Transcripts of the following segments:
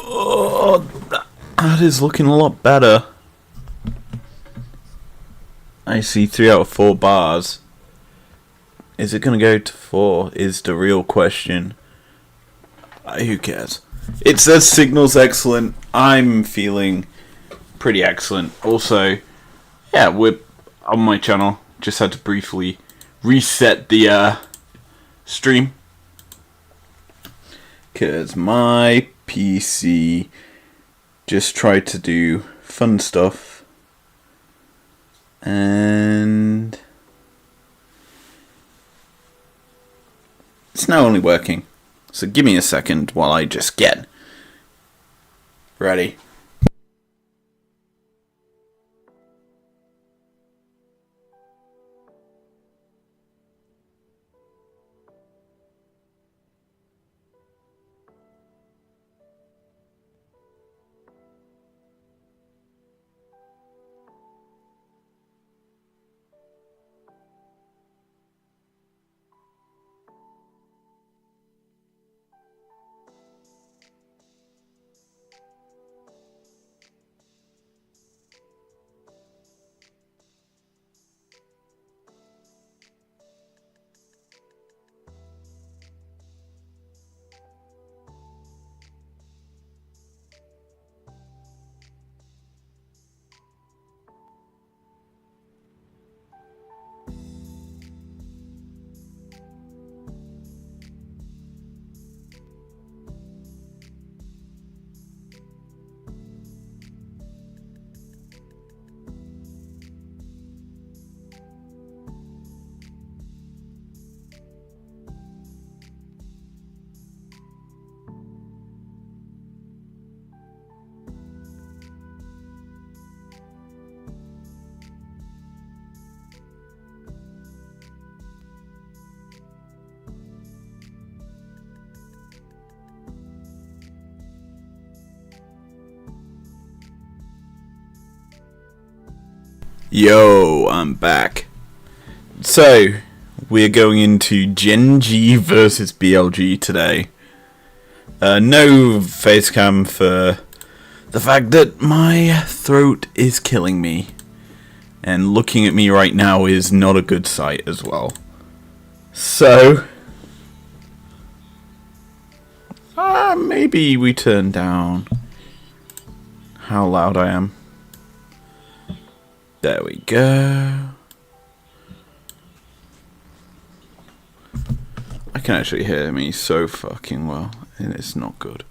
Oh, that is looking a lot better. I see 3 out of 4 bars. Is it going to go to 4? Is the real question. Who cares? It says signal's excellent. I'm feeling pretty excellent. Also, yeah, we're on my channel. Just had to briefly reset the stream. Because my PC just tried to do fun stuff. And it's now only working. So give me a second while I just get ready. Yo, I'm back. So, we're going into GenG versus BLG today. No face cam for the fact that my throat is killing me. And looking at me right now is not a good sight as well. So, maybe we turn down how loud I am. There we go. I can actually hear me so fucking well, and it's not good.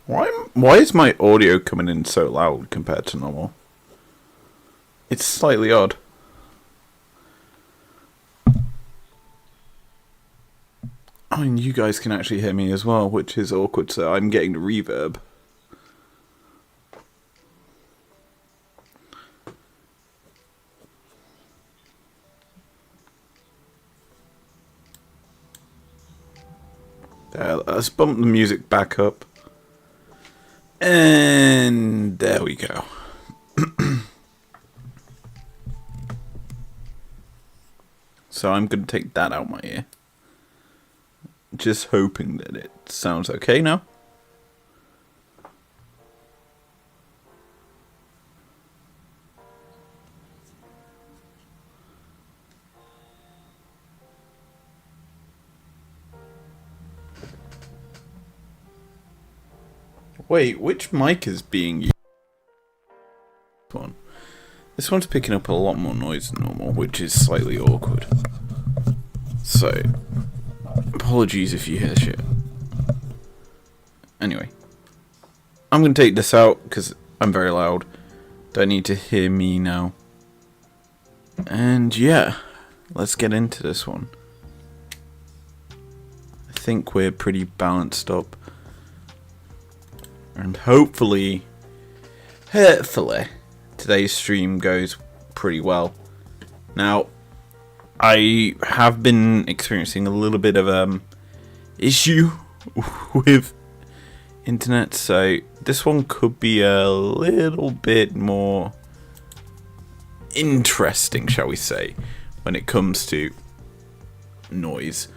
Why is my audio coming in so loud compared to normal? It's slightly odd. I mean, you guys can actually hear me as well, which is awkward, so I'm getting the reverb. Let's bump the music back up. And there we go. So I'm going to take that out my ear. Just hoping that it sounds okay now. Wait, which mic is being used? This one's picking up a lot more noise than normal, which is slightly awkward. So, apologies if you hear shit. Anyway, I'm going to take this out because I'm very loud. Don't need to hear me now. And yeah, let's get into this one. I think we're pretty balanced up. And hopefully, today's stream goes pretty well. Now, I have been experiencing a little bit of issue with internet, so this one could be a little bit more interesting, shall we say, when it comes to noise.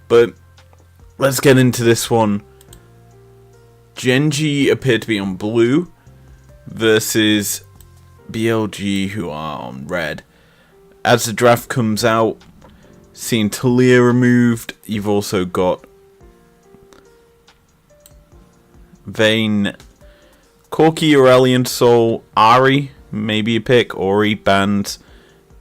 But let's get into this one. GenG appear to be on blue versus BLG, who are on red. As the draft comes out, seeing Talia removed, you've also got Vayne, Corki, Aurelion, Soul, Ari, maybe a pick, Ori, banned.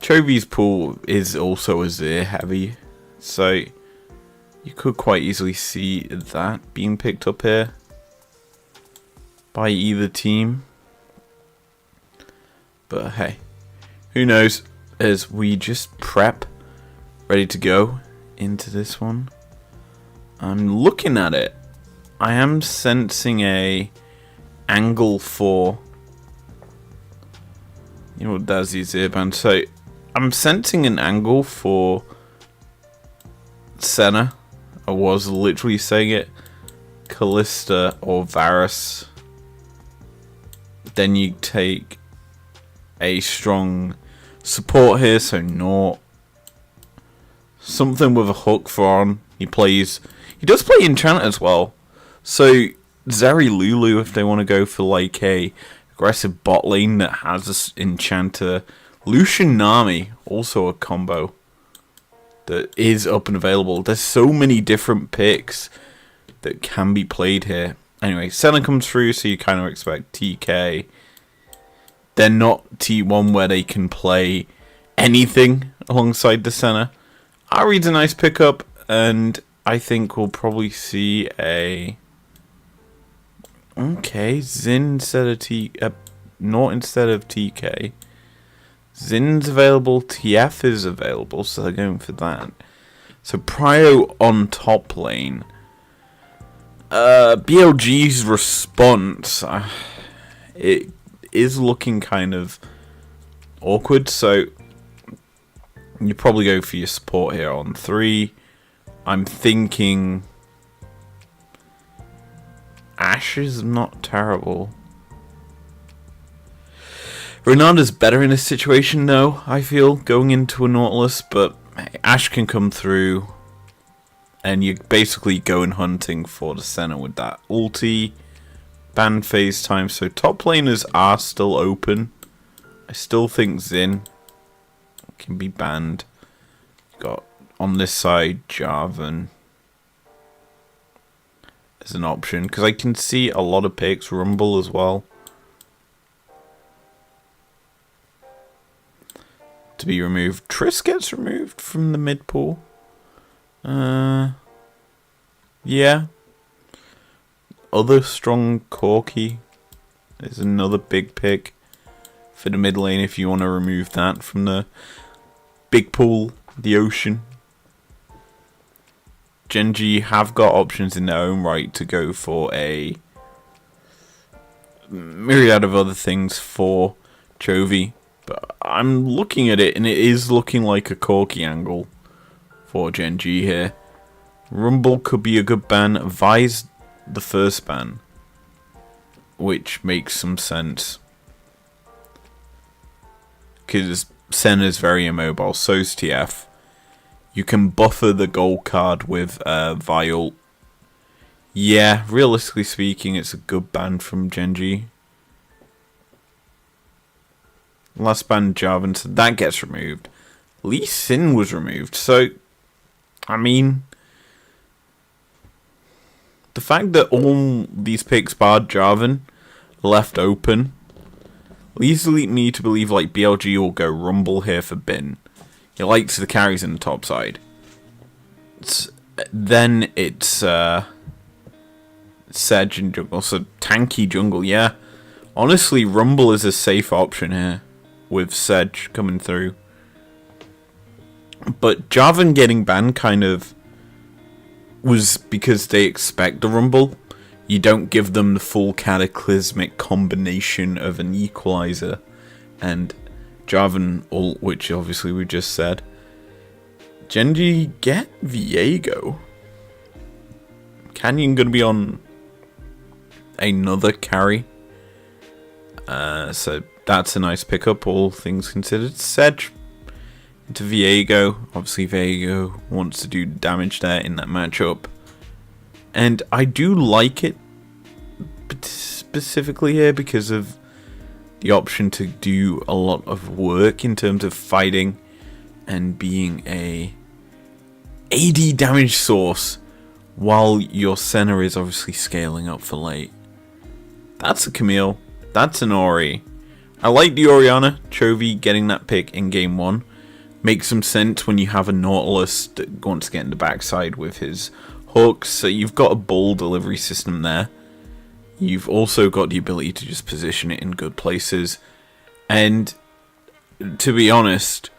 Chovy's pool is also Azir heavy, so you could quite easily see that being picked up here by either team. But hey, who knows, as we just prep, ready to go into this one. I'm looking at it. I am sensing a angle for, you know what Dazzy's here, man. So I'm sensing an angle for Senna. I was literally saying it. Kalista or Varus. Then you take a strong support here, so Nort. Something with a hook for on. He does play Enchant as well. So Zeri Lulu, if they want to go for like a aggressive bot lane that has this Enchanter. Lucian Nami, also a combo that is up and available. There's so many different picks that can be played here. Anyway, Senna comes through, so you kind of expect TK. They're not T1 where they can play anything alongside the Senna. Ari's a nice pickup, and I think we'll probably see a... Okay, Xin instead of Nort instead of TK. Zin's available, TF is available, so they're going for that. So Prio on top lane. BLG's response, it is looking kind of awkward, so you probably go for your support here on 3. I'm thinking Ashe is not terrible. Renata's better in this situation, though, I feel, going into a Nautilus, but Ashe can come through, and you're basically going hunting for the Senna with that ulti, ban phase time, so top laners are still open. I still think Xin can be banned. Got, on this side, Jarvan as an option, because I can see a lot of picks, Rumble as well, to be removed. Triss gets removed from the mid pool. Yeah. Other strong Corki is another big pick for the mid lane if you want to remove that from the big pool, the ocean. GenG have got options in their own right to go for a myriad of other things for Chovy. But I'm looking at it, and it is looking like a Corki angle for GenG here. Rumble could be a good ban. Vi's the first ban, which makes some sense, because Senna's very immobile, so's TF. You can buffer the gold card with Viol. Yeah, realistically speaking, it's a good ban from GenG. Last ban Jarvan, so that gets removed. Lee Sin was removed, so I mean, the fact that all these picks barred Jarvan are left open leads me to believe like BLG will go Rumble here for Bin. He likes the carries in the top side. Then it's Sedge and jungle, so tanky jungle, yeah. Honestly, Rumble is a safe option here with Sedge coming through. But Jarvan getting banned kind of was because they expect the Rumble. You don't give them the full cataclysmic combination of an equalizer and Jarvan ult, which obviously we just said. GenG get Viego. Canyon gonna be on another carry. So that's a nice pickup, all things considered. Sedge into Viego. Obviously Viego wants to do damage there in that matchup. And I do like it specifically here because of the option to do a lot of work in terms of fighting and being a AD damage source while your center is obviously scaling up for late. That's a Camille. That's an Ori. I like the Orianna. Chovy getting that pick in game 1 makes some sense when you have a Nautilus that wants to get in the backside with his hooks. So you've got a ball delivery system there. You've also got the ability to just position it in good places. And to be honest,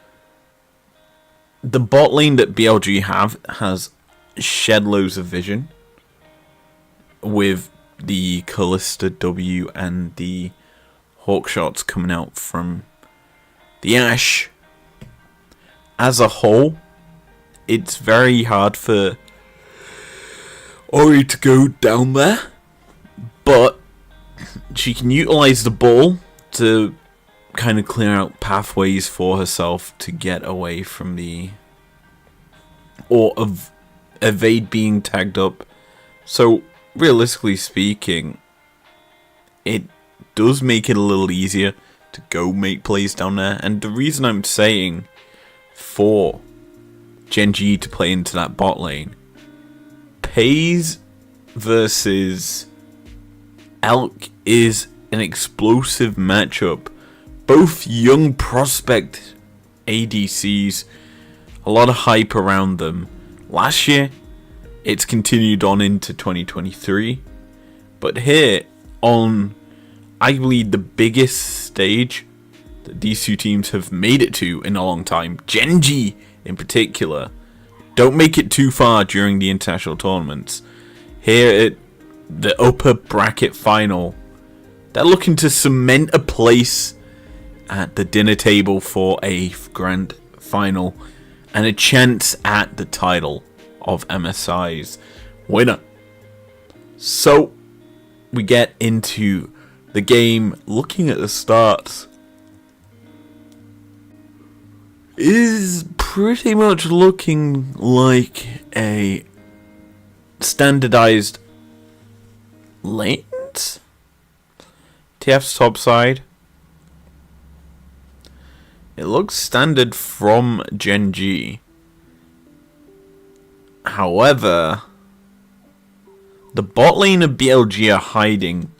the bot lane that BLG has shed loads of vision with the Callista W and the Hawk shots coming out from the Ashe. As a whole, it's very hard for Ori to go down there, but she can utilize the ball to kind of clear out pathways for herself to get away from the, or evade being tagged up. So realistically speaking, it does make it a little easier to go make plays down there. And the reason I'm saying for GenG to play into that bot lane, Pays versus Elk is an explosive matchup. Both young prospect ADCs, a lot of hype around them. Last year, it's continued on into 2023. But here, on arguably the biggest stage that these two teams have made it to in a long time, GenG in particular, don't make it too far during the international tournaments. Here at the upper bracket final, they're looking to cement a place at the dinner table for a grand final and a chance at the title of MSI's winner. So we get into the game. Looking at the starts, is pretty much looking like a standardized lanes. TF's top side. It looks standard from GenG. However, the bot lane of BLG are hiding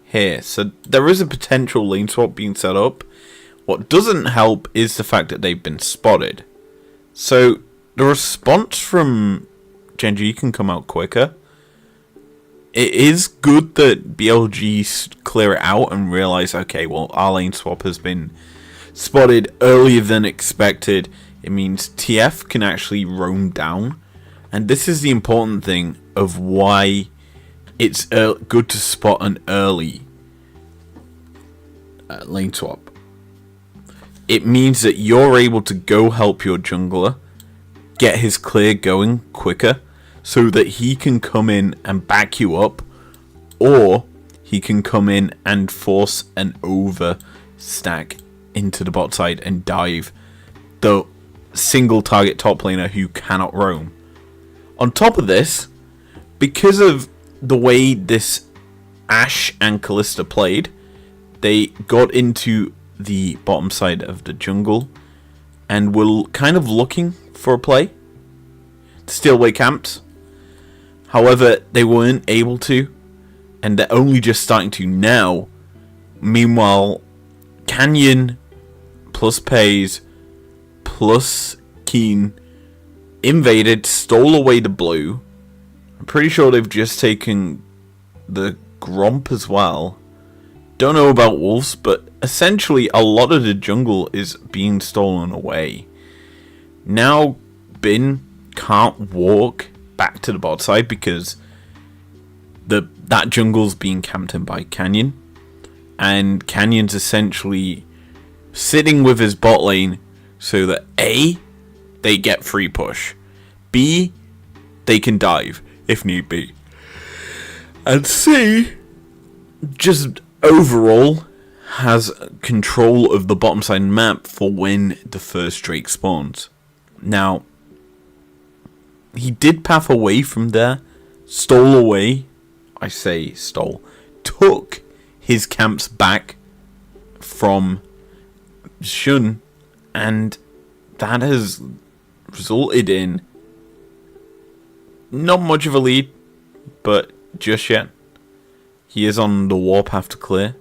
here. So there is a potential lane swap being set up. What doesn't help is the fact that they've been spotted. So the response from GenG can come out quicker. It is good that BLG clear it out and realize, okay, well, our lane swap has been spotted earlier than expected. It means TF can actually roam down. And this is the important thing of why it's good to spot an early lane swap. It means that you're able to go help your jungler get his clear going quicker so that he can come in and back you up, or he can come in and force an over stack into the bot side and dive the single target top laner who cannot roam. On top of this, because of the way this Ashe and Callista played, they got into the bottom side of the jungle and were kind of looking for a play to steal away camps. However, they weren't able to, and they're only just starting to now. Meanwhile, Canyon plus Pays plus Keen invaded, stole away the blue. I'm pretty sure they've just taken the Gromp as well. Don't know about Wolves, but essentially a lot of the jungle is being stolen away. Now Bin can't walk back to the bot side because that jungle's being camped in by Canyon. And Canyon's essentially sitting with his bot lane so that A, they get free push, B, they can dive if need be, and C, just overall has control of the bottom side map for when the first Drake spawns. Now, he did path away from there, stole away, I say stole, took his camps back from Shun, and that has resulted in not much of a lead, but just yet. He is on the warpath to clear.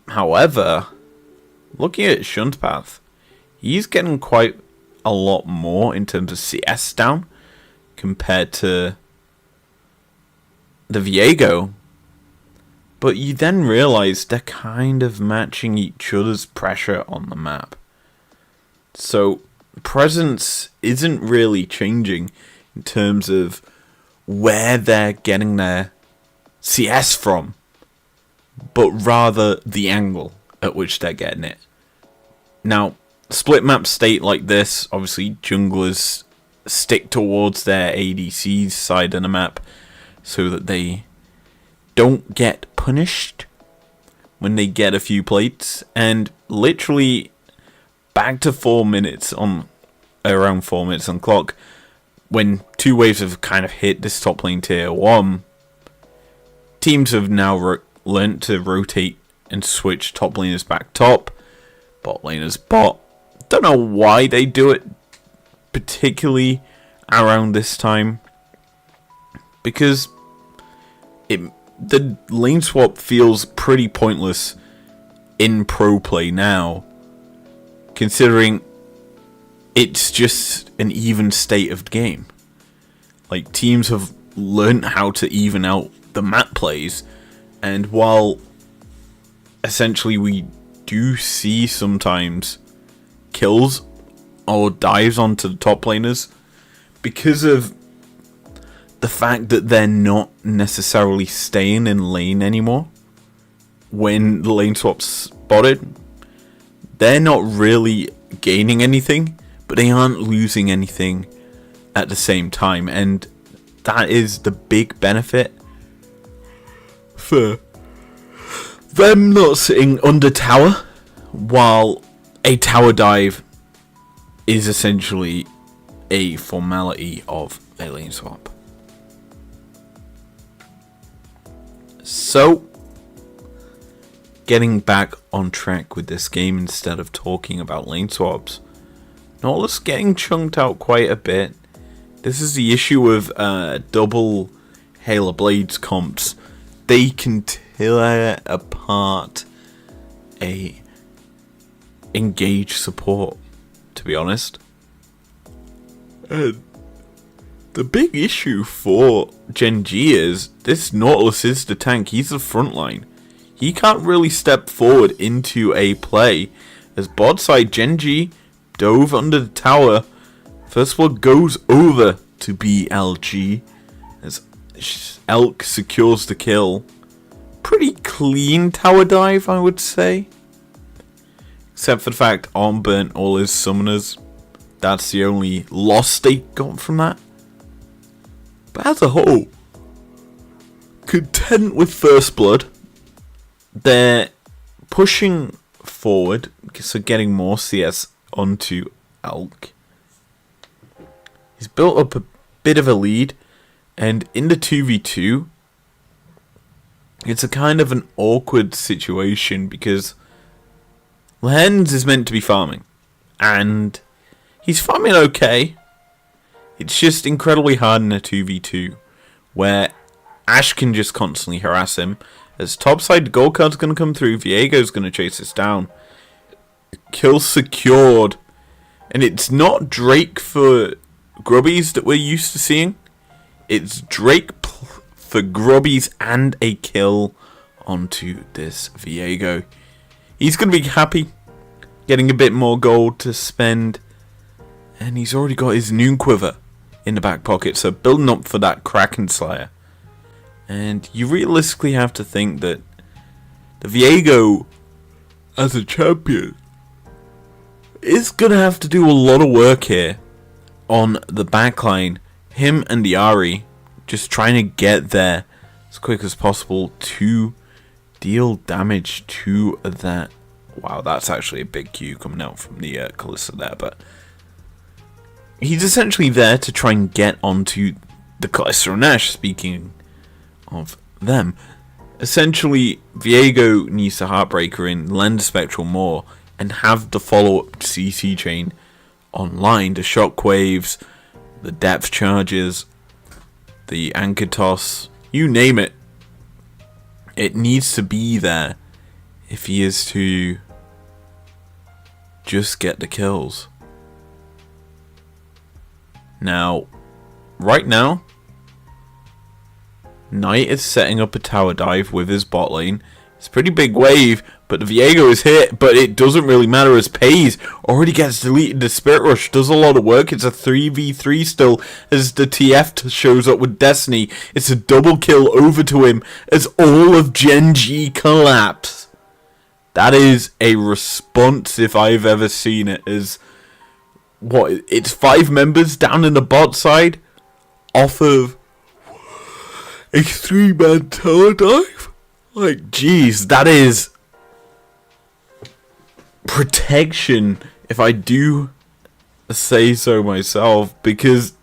However, looking at Shun's path, he's getting quite a lot more in terms of CS down compared to the Viego. But you then realise they're kind of matching each other's pressure on the map. So, presence isn't really changing in terms of where they're getting their CS from, but rather the angle at which they're getting it. Now, split map state like this, obviously junglers stick towards their ADC's side of the map so that they don't get punished when they get a few plates, and literally back to 4 minutes on around 4 minutes on clock, when 2 waves have kind of hit this top lane tier 1, teams have now learnt to rotate and switch top laners back top, bot laners bot. Don't know why they do it particularly around this time, because the lane swap feels pretty pointless in pro play now, considering it's just an even state of the game. Like, teams have learnt how to even out the map plays, and while essentially we do see sometimes kills or dives onto the top laners, because of the fact that they're not necessarily staying in lane anymore when the lane swap's spotted, they're not really gaining anything, but they aren't losing anything at the same time, and that is the big benefit for them not sitting under tower, while a tower dive is essentially a formality of a lane swap. So, getting back on track with this game instead of talking about lane swaps, Nautilus getting chunked out quite a bit. This is the issue with double Halo Blades comps. They can tear apart a engaged support, to be honest. The big issue for GenG is this Nautilus is the tank. He's the front line. He can't really step forward into a play, as bot side GenG dove under the tower. First one goes over to BLG as Elk secures the kill. Pretty clean tower dive, I would say. Except for the fact Arm burnt all his summoners. That's the only loss they got from that. But as a whole, content with First Blood. They're pushing forward, so getting more CS onto Elk. He's built up a bit of a lead, and in the 2v2, it's a kind of an awkward situation because Lens is meant to be farming, and he's farming okay. It's just incredibly hard in a 2v2, where Ash can just constantly harass him. As topside gold card's going to come through, Viego's going to chase this down. Kill secured. And it's not Drake for Grubbies that we're used to seeing. It's Drake for Grubbies and a kill onto this Viego. He's going to be happy, getting a bit more gold to spend. And he's already got his Noon Quiver in the back pocket, so building up for that Kraken Slayer. And you realistically have to think that the Viego, as a champion, is going to have to do a lot of work here on the backline. Him and the Ahri just trying to get there as quick as possible to deal damage to that. Wow, that's actually a big Q coming out from the Kalista there, but he's essentially there to try and get onto the Kalista and Nash, speaking of them. Essentially, Viego needs to Heartbreaker in, lend Spectral more, and have the follow-up CC chain online. The Shockwaves, the Depth Charges, the Anchor Toss, you name it. It needs to be there if he is to just get the kills. Now, right now, Knight is setting up a tower dive with his bot lane. It's a pretty big wave, but the Viego is hit, but it doesn't really matter as Pays already gets deleted. The Spirit Rush does a lot of work. It's a 3v3 still as the TF shows up with Destiny. It's a double kill over to him as all of GenG collapse. That is a response if I've ever seen it. As what? It's 5 members down in the bot side off of a 3-man tower dive? Like, jeez, that is protection, if I do say so myself, because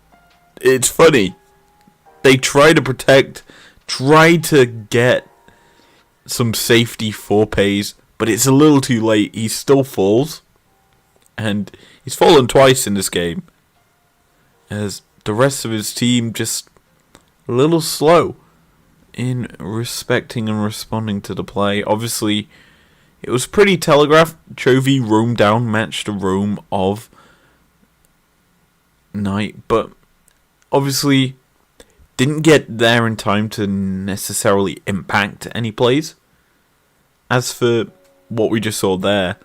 it's funny. They try to protect, try to get some safety for Pays, but it's a little too late. He still falls, and he's fallen twice in this game, as the rest of his team just a little slow in respecting and responding to the play. Obviously, it was pretty telegraphed. Chovy roamed down, matched the roam of Knight, but obviously didn't get there in time to necessarily impact any plays. As for what we just saw there,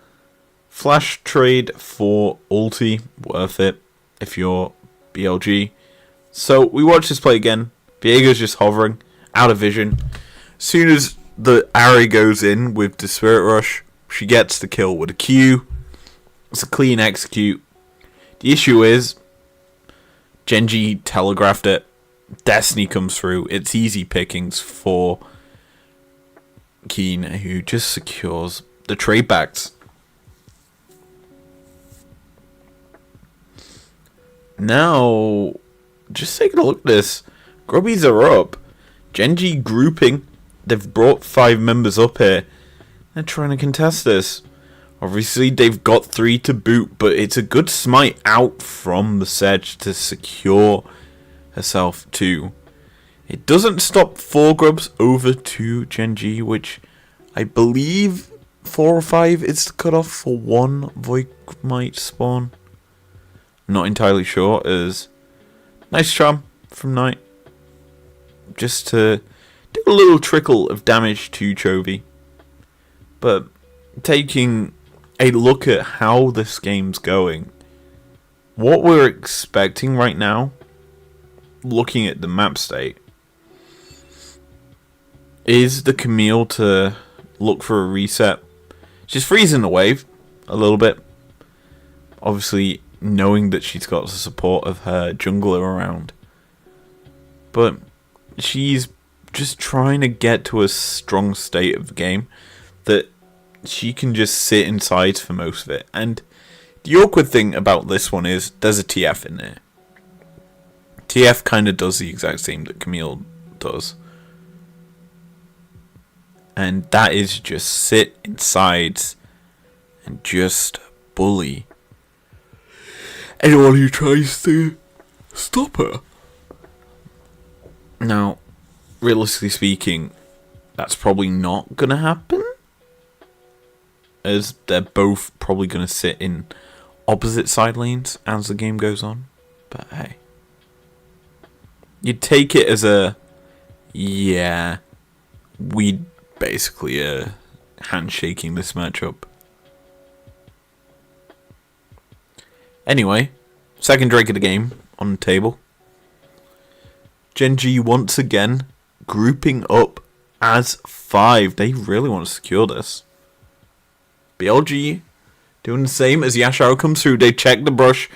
flash trade for ulti, worth it if you're BLG. So we watch this play again. Viego's just hovering, out of vision. As soon as the Ari goes in with the Spirit Rush, she gets the kill with a Q. It's a clean execute. The issue is, GenG telegraphed it. Destiny comes through. It's easy pickings for Keen, who just secures the trade backs. Now, just taking a look at this. Grubbies are up. GenG grouping. They've brought 5 members up here. They're trying to contest this. Obviously, they've got 3 to boot, but it's a good smite out from the Sedge to secure herself too. It doesn't stop 4 grubs over to GenG, which I believe 4 or 5 is the cutoff for 1 Void might spawn. Not entirely sure. As nice charm from Knight, just to do a little trickle of damage to Chovy. But taking a look at how this game's going, what we're expecting right now, looking at the map state, is the Camille to look for a reset. She's freezing the wave a little bit. Obviously, knowing that she's got the support of her jungler around. But she's just trying to get to a strong state of the game that she can just sit inside for most of it. And the awkward thing about this one is there's a TF in there. TF kind of does the exact same that Camille does. And that is just sit inside and just bully anyone who tries to stop her. Now, realistically speaking, that's probably not going to happen, as they're both probably going to sit in opposite side lanes as the game goes on. But hey, you'd take it as a, yeah, we basically handshaking this matchup. Anyway, second Drake of the game on the table. GenG once again grouping up as 5. They really want to secure this. BLG doing the same as Yasharo comes through. They check the brush.